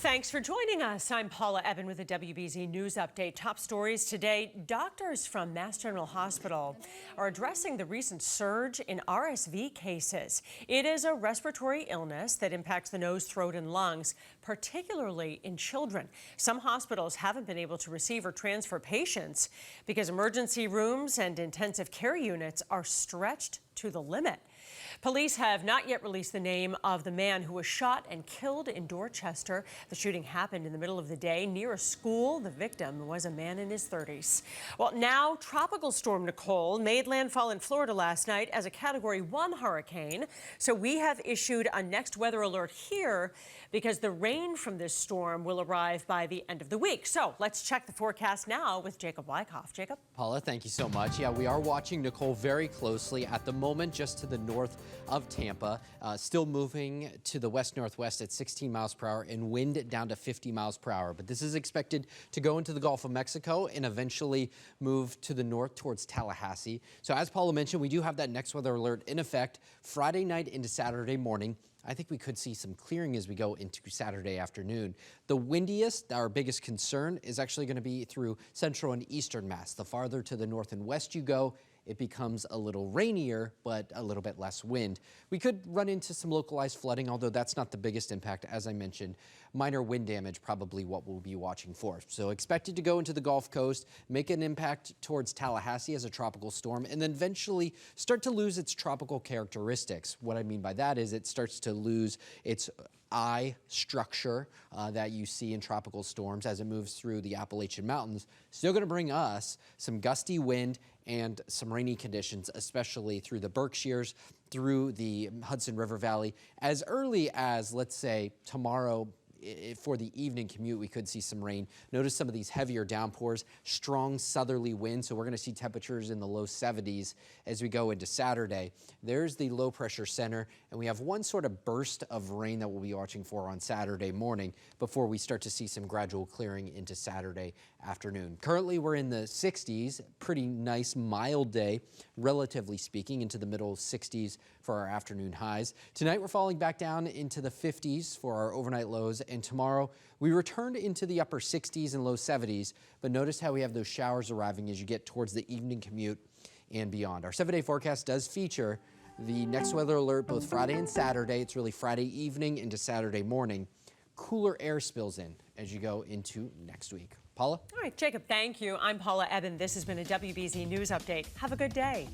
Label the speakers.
Speaker 1: Thanks for joining us. I'm Paula Ebben with a WBZ News Update. Top stories today. Doctors from Mass General Hospital are addressing the recent surge in RSV cases. It is a respiratory illness that impacts the nose, throat, and lungs, particularly in children. Some hospitals haven't been able to receive or transfer patients because emergency rooms and intensive care units are stretched to the limit. Police have not yet released the name of the man who was shot and killed in Dorchester. The shooting happened in the middle of the day near a school. The victim was a man in his 30s. Well, now Tropical Storm Nicole made landfall in Florida last night as a Category 1 hurricane. So we have issued a next weather alert here because the rain from this storm will arrive by the end of the week. So let's check the forecast now with Jacob Wycoff. Jacob?
Speaker 2: Paula, thank you so much. Yeah, we are watching Nicole very closely at the moment, just to the north of Tampa, still moving to the west-northwest at 16 miles per hour and wind down to 50 miles per hour. But this is expected to go into the Gulf of Mexico and eventually move to the north towards Tallahassee. So as Paula mentioned, we do have that next weather alert in effect Friday night into Saturday morning. I think we could see some clearing as we go into Saturday afternoon. The windiest, our biggest concern, is actually going to be through central and eastern Mass. The farther to the north and west you go, it becomes a little rainier, but a little bit less wind. We could run into some localized flooding, although that's not the biggest impact. As I mentioned, minor wind damage, probably what we'll be watching for. So expected to go into the Gulf Coast, make an impact towards Tallahassee as a tropical storm, and then eventually start to lose its tropical characteristics. What I mean by that is it starts to lose its eye structure that you see in tropical storms as it moves through the Appalachian Mountains. Still going to bring us some gusty wind and some rainy conditions, especially through the Berkshires, through the Hudson River Valley. As early as, let's say, tomorrow, for the evening commute, we could see some rain. Notice some of these heavier downpours, strong southerly winds, so we're going to see temperatures in the low 70s as we go into Saturday. There's the low pressure center, and we have one sort of burst of rain that we'll be watching for on Saturday morning before we start to see some gradual clearing into Saturday afternoon. Currently, we're in the 60s, pretty nice, mild day, relatively speaking, into the middle 60s for our afternoon highs. Tonight, we're falling back down into the 50s for our overnight lows. And tomorrow, we returned into the upper 60s and low 70s, but notice how we have those showers arriving as you get towards the evening commute and beyond. Our 7-day forecast does feature the next weather alert both Friday and Saturday. It's really Friday evening into Saturday morning. Cooler air spills in as you go into next week. Paula?
Speaker 1: All right, Jacob, thank you. I'm Paula Ebben. This has been a WBZ News Update. Have a good day.